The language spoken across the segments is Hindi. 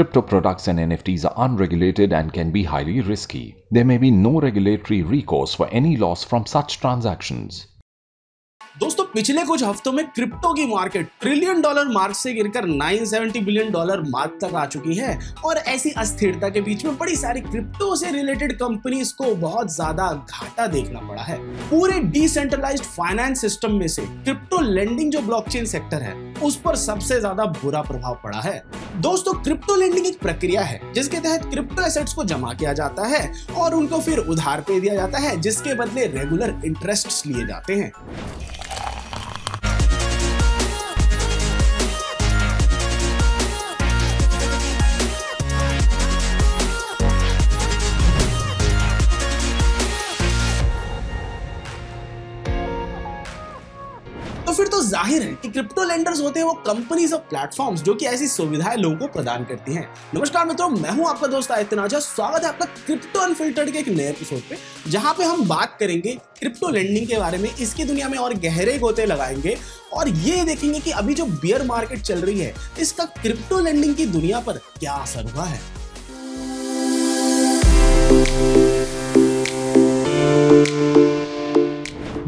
Crypto products and NFTs are unregulated and can be highly risky. There may be no regulatory recourse for any loss from such transactions. दोस्तों पिछले कुछ हफ्तों में क्रिप्टो की मार्केट ट्रिलियन डॉलर मार्क से गिरकर 970 बिलियन डॉलर मार्क तक आ चुकी है और ऐसी अस्थिरता के बीच में बड़ी सारी क्रिप्टो से रिलेटेड कंपनीज को बहुत ज्यादा घाटा देखना पड़ा है। पूरे डिसेंट्रलाइज्ड फाइनेंस सिस्टम में से क्रिप्टो लेंडिंग जो ब्लॉकचेन सेक्टर है उस पर सबसे ज्यादा बुरा प्रभाव पड़ा है। दोस्तों क्रिप्टो लेंडिंग एक प्रक्रिया है जिसके तहत क्रिप्टो एसेट्स को जमा किया जाता है और उनको फिर उधार पे दिया जाता है, जिसके बदले रेगुलर इंटरेस्ट लिए जाते हैं। तो फिर तो जाहिर है कि क्रिप्टो लेंडर्स होते हैं वो कंपनीज और प्लेटफॉर्म्स जो कि ऐसी सुविधाएं लोगों को प्रदान करती हैं। नमस्कार मित्रों, मैं हूं आपका दोस्त आदित्य नाजा। स्वागत है आपका क्रिप्टो अनफिल्टर्ड के एक नए एपिसोड पे, जहां पे हम बात करेंगे क्रिप्टो लेंडिंग के बारे में, इसकी दुनिया में और गहरे गोते लगाएंगे और ये देखेंगे कि अभी जो बियर मार्केट चल रही है इसका क्रिप्टो लेंडिंग की दुनिया पर क्या असर हुआ है।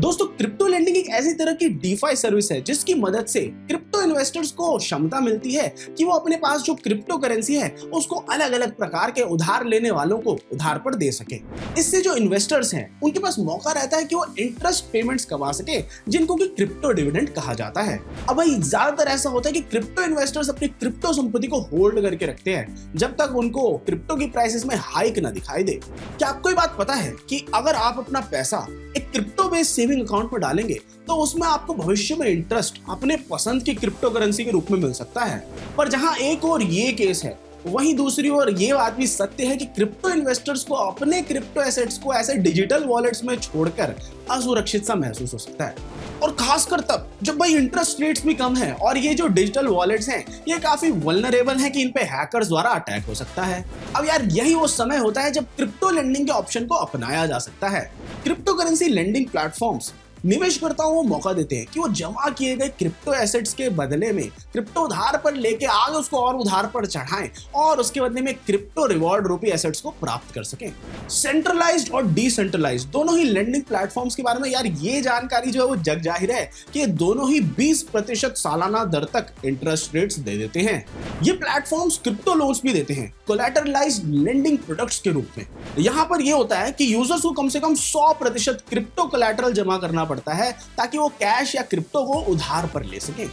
दोस्तों क्रिप्टो लेंडिंग एक ऐसी तरह की डीफाई सर्विस है जिसकी मदद से क्रिप्टो इन्वेस्टर्स को क्षमता मिलती है कि वो अपने पास जो क्रिप्टो करेंसी है उसको अलग अलग प्रकार के उधार लेने वालों को उधार पर दे सके। इससे जो इन्वेस्टर्स हैं उनके पास मौका रहता है कि वो इंटरेस्ट पेमेंट्स कमा सके, जिनको कि क्रिप्टो डिविडेंड कहा जाता है। अब भाई ज्यादातर ऐसा होता है कि क्रिप्टो इन्वेस्टर्स अपनी क्रिप्टो संपत्ति को होल्ड करके रखते हैं जब तक उनको क्रिप्टो की प्राइसेस में हाइक ना दिखाई दे। क्या आपको ये बात पता है कि अगर आप अपना पैसा एक क्रिप्टो बेस्ड सेविंग अकाउंट में डालेंगे तो उसमें आपको भविष्य में इंटरेस्ट अपने पसंद की क्रिप्टो करेंसी के रूप में मिल सकता है। पर जहां एक और ये केस है, वहीं दूसरी ओर ये बात भी सत्य है कि क्रिप्टो इन्वेस्टर्स को अपने क्रिप्टो एसेट्स को ऐसे डिजिटल वॉलेट्स में छोड़कर असुरक्षित सा महसूस हो सकता है, और खासकर तब जब भाई इंटरेस्ट रेट्स भी कम है और ये जो डिजिटल वॉलेट्स हैं ये काफी वल्नरेबल हैं कि इन पे हैकर्स द्वारा अटैक हो सकता है। अब यार यही वो समय होता है जब क्रिप्टो लेंडिंग के ऑप्शन को अपनाया जा सकता है। क्रिप्टो करेंसी लेंडिंग प्लेटफॉर्म्स निवेशकर्ताओं को मौका देते हैं कि वो जमा किए गए क्रिप्टो एसेट्स के बदले में क्रिप्टो उधार पर लेके आगे उसको और उधार पर चढ़ाएं और उसके बदले में क्रिप्टो रिवॉर्ड रूपी एसेट्स को प्राप्त कर सकें। सेंट्रलाइज्ड और डिसेंट्रलाइज्ड दोनों ही लेंडिंग प्लेटफॉर्म्स के बारे में यार ये जानकारी जो है वो जग जाहिर है कि ये दोनों ही 20% सालाना दर तक इंटरेस्ट रेट्स दे देते हैं। ये प्लेटफॉर्म्स क्रिप्टो लोन्स भी देते हैं कोलैटरलाइज्ड लेंडिंग प्रोडक्ट्स के रूप में। यहाँ पर यह होता है कि यूजर्स को कम से कम 100% क्रिप्टो कोलैटरल जमा करना पड़ता है ताकि वो कैश या क्रिप्टो को उधार पर ले सके।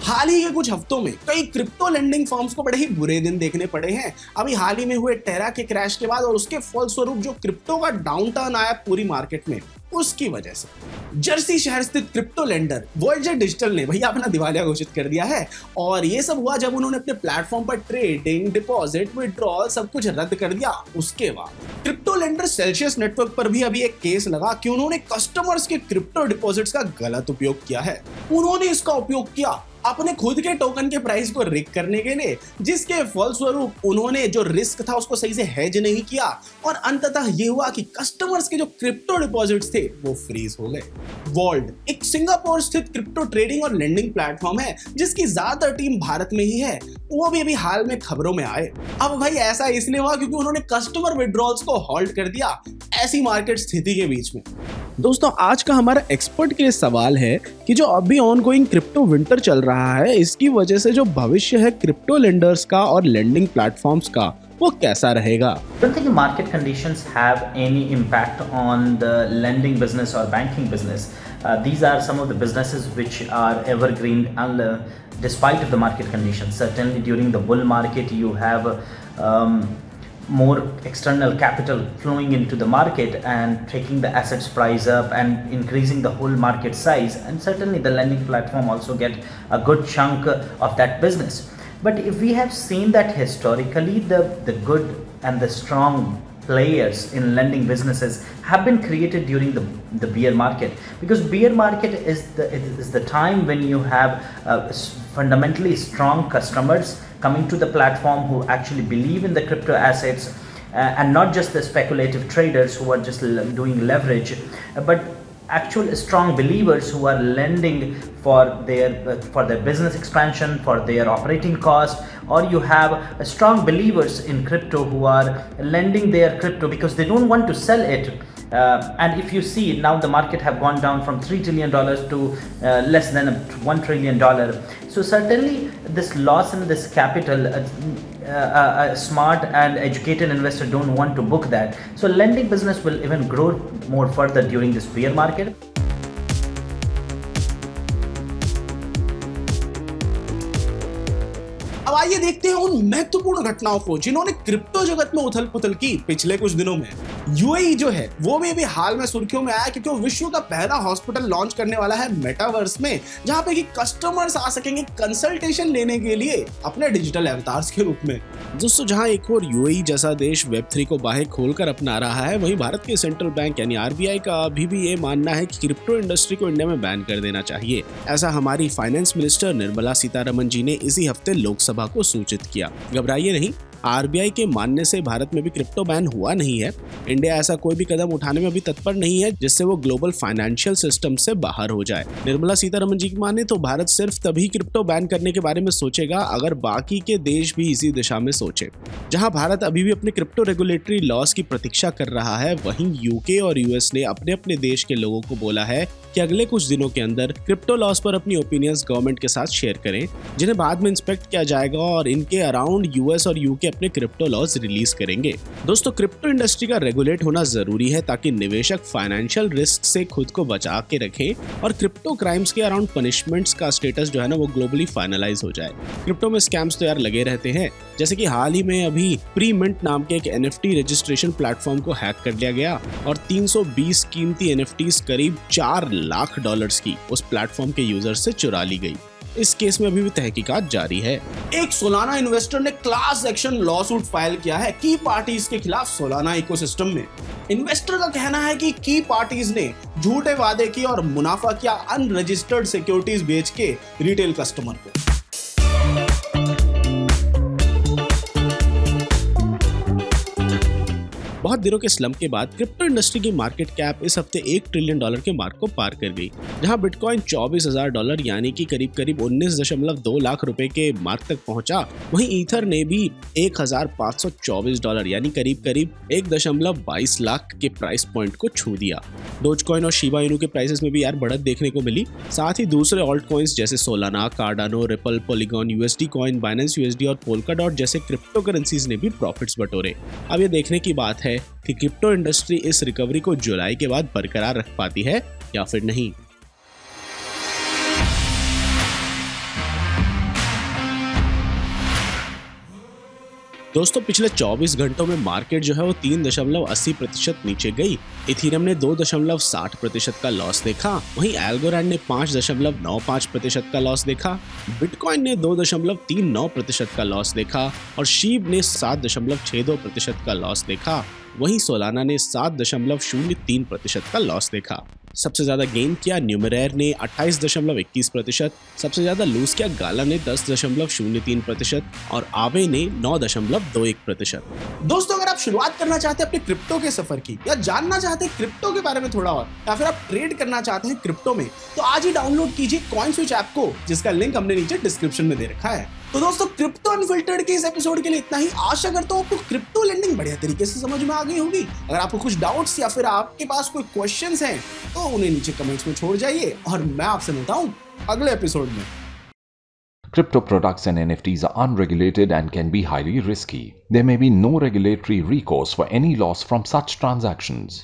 हाल ही के कुछ हफ्तों में कई क्रिप्टो लेंडिंग फर्म्स को बड़े ही बुरे दिन देखने पड़े हैं। अभी हाल ही में हुए टेरा के क्रैश के बाद और उसके फलस्वरूप जो क्रिप्टो का डाउनटर्न आया पूरी मार्केट में, उसकी वजह से जर्सी शहर स्थित क्रिप्टो लेंडर वॉयेजर डिजिटल ने भैया अपना दिवालिया घोषित कर दिया है। और ये सब हुआ जब उन्होंने अपने प्लेटफॉर्म पर ट्रेडिंग, डिपॉजिट, विड्रॉल सब कुछ रद्द कर दिया। उसके बाद क्रिप्टो लेंडर सेल्सियस नेटवर्क पर भी अभी एक केस लगा कि उन्होंने कस्टमर्स के क्रिप्टो डिपॉजिट्स का गलत उपयोग किया है। उन्होंने इसका उपयोग किया अपने खुद के टोकन के प्राइस को रिग करने के लिए, जिसके फलस्वरूप उन्होंने जो रिस्क था उसको सही से हेज नहीं किया और अंततः ये हुआ कि कस्टमर्स के जो क्रिप्टो डिपॉजिट्स थे वो फ्रीज हो गए। वॉल्ड एक सिंगापुर स्थित क्रिप्टो ट्रेडिंग और लेंडिंग प्लेटफॉर्म है जिसकी ज्यादातर टीम भारत में ही है। वो भी अभी हाल में खबरों में आए। अब भाई ऐसा इसलिए हुआ क्योंकि उन्होंने कस्टमर विड्रॉल्स को होल्ड कर दिया ऐसी मार्केट स्थिति के बीच में। दोस्तों आज का हमारा एक्सपर्ट के लिए सवाल है कि जो अभी ऑनगोइंग क्रिप्टो विंटर चल रहा है इसकी वजह से जो भविष्य है क्रिप्टो लेंडर्स का और लेंडिंग प्लेटफॉर्म्स का वो कैसा रहेगा। I don't think market conditions have any impact on the lending business or banking business. These are some of the businesses which are evergreen despite of the market conditions. Certainly during the bull market you have more external capital flowing into the market and taking the assets price up and increasing the whole market size, and certainly the lending platform also get a good chunk of that business. But if we have seen that historically the good and the strong players in lending businesses have been created during the bear market, because bear market is the time when you have fundamentally strong customers coming to the platform who actually believe in the crypto assets and not just the speculative traders who are just doing leverage, but actual strong believers who are lending for their business expansion, for their operating cost, or you have strong believers in crypto who are lending their crypto because they don't want to sell it. And if you see now, the market have gone down from $3 trillion to less than $1 trillion. So certainly this loss in this capital, a smart and educated investor don't want to book that. So lending business will even grow more further during this bear market. अब आइए देखते हैं उन महत्वपूर्ण घटनाओं को जिन्होंने क्रिप्टो जगत में उथल पुथल की पिछले कुछ दिनों में। यूएई जो है वो भी अभी हाल में सुर्खियों में आया क्योंकि वो विश्व का पहला हॉस्पिटल लॉन्च करने वाला है मेटावर्स में, जहां पे कि कस्टमर्स आ सकेंगे कंसल्टेशन लेने के लिए अपने डिजिटल अवतार्स के रूप में। दोस्तों, जहां एक और यूएई जैसा देश वेब3 को बाहें खोलकर अपना रहा है, वहीं भारत के सेंट्रल बैंक यानी आरबीआई का अभी भी ये मानना है कि क्रिप्टो इंडस्ट्री को इंडिया में बैन कर देना चाहिए। ऐसा हमारी फाइनेंस मिनिस्टर निर्मला सीतारमन जी ने इसी हफ्ते लोकसभा को सूचित किया। घबराइए नहीं, आरबीआई के मानने से भारत में भी क्रिप्टो बैन हुआ नहीं है। इंडिया ऐसा कोई भी कदम उठाने में अभी तत्पर नहीं है जिससे वो ग्लोबल फाइनेंशियल सिस्टम से बाहर हो जाए। निर्मला सीतारमन जी की माने तो भारत सिर्फ तभी क्रिप्टो बैन करने के बारे में सोचेगा अगर बाकी के देश भी इसी दिशा में सोचे। जहां भारत अभी भी अपने क्रिप्टो रेगुलेटरी लॉस की प्रतीक्षा कर रहा है, वहीं यूके और यूएस ने अपने अपने देश के लोगों को बोला है कि अगले कुछ दिनों के अंदर क्रिप्टो लॉस पर अपनी ओपिनियंस गवर्नमेंट के साथ शेयर करें, जिन्हें बाद में इंस्पेक्ट किया जाएगा और इनके अराउंड यूएस और यूके अपने क्रिप्टो लॉस रिलीज करेंगे। दोस्तों, क्रिप्टो इंडस्ट्री का रेगुलेट होना जरूरी है ताकि निवेशक फाइनेंशियल रिस्क से खुद को बचा के रखें और क्रिप्टो क्राइम्स के अराउंड पनिशमेंट्स का स्टेटस जो है ना वो ग्लोबली फाइनलाइज हो जाए। क्रिप्टो में स्कैम्स तो यार लगे रहते हैं, जैसे कि हाल ही में अभी प्रीमिंट नाम के एक एनएफटी रजिस्ट्रेशन प्लेटफॉर्म को हैक कर लिया गया और 320 कीमती एनएफटीज करीब $4 लाख की उस प्लेटफॉर्म के यूजर से चुरा ली गई। इस केस में अभी भी तहकीकात जारी है। एक सोलाना इन्वेस्टर ने क्लास एक्शन लॉसूट फाइल किया है की पार्टीज के खिलाफ सोलाना इकोसिस्टम में। इन्वेस्टर का कहना है कि की पार्टीज ने झूठे वादे किए और मुनाफा किया अनरजिस्टर्ड सिक्योरिटीज बेच के रिटेल कस्टमर को। बहुत दिनों के स्लम्प के बाद क्रिप्टो इंडस्ट्री की मार्केट कैप इस हफ्ते $1 ट्रिलियन के मार्क को पार कर गई, जहां बिटकॉइन $24,000 यानी कि करीब 19.2 लाख रुपए के मार्क तक पहुंचा। वहीं ईथर ने भी $1,524 यानी करीब 1.22 लाख के प्राइस पॉइंट को छू दिया। डोजकॉइन और शिबा इनू के प्राइसेस में भी यार बढ़त देखने को मिली। साथ ही दूसरे ऑल्ट कॉइन्स जैसे Solana, Cardano, ripple, polygon, USD coin, Binance USD और पोल्काडॉट जैसे क्रिप्टो करेंसीज ने भी प्रॉफिट्स बटोरे। अब ये देखने की बात है कि क्रिप्टो इंडस्ट्री इस रिकवरी को जुलाई के बाद बरकरार रख पाती है या फिर नहीं। दोस्तों, पिछले 24 घंटों में मार्केट जो है वो 3.80% नीचे गई। इथेरियम ने 2.60% का लॉस देखा, वहीं एल्गोरैंड ने 5.95% का लॉस देखा, बिटकॉइन ने 2.39% का लॉस देखा और शीब ने 7.62% का लॉस देखा। वहीं सोलाना ने 7.03% का लॉस देखा। सबसे ज्यादा गेन किया न्यूमरेयर ने 28.21%, सबसे ज्यादा लूज किया गाला ने 10.03% और आवे ने 9.21%। दोस्तों, अगर आप शुरुआत करना चाहते हैं अपने क्रिप्टो के सफर की या जानना चाहते हैं क्रिप्टो के बारे में थोड़ा और, या फिर आप ट्रेड करना चाहते हैं क्रिप्टो में, तो आज ही डाउनलोड कीजिए कॉइनस्विच ऐप को, जिसका लिंक हमने नीचे डिस्क्रिप्शन में दे रखा है। तो दोस्तों, क्रिप्टो अनफिल्टर्ड के इस एपिसोड के लिए इतना ही। आशा करता हूं आपको क्रिप्टो लेंडिंग बढ़िया तरीके से समझ में आ गई होगी। अगर आपको कुछ डाउट्स या फिर आपके पास कोई क्वेश्चंस हैं तो उन्हें नीचे कमेंट्स में छोड़ जाइए और मैं आपसे मिलता हूं अगले एपिसोड में। Crypto products and NFTs are unregulated and can be highly risky. There may be no regulatory recourse for any loss from such transactions.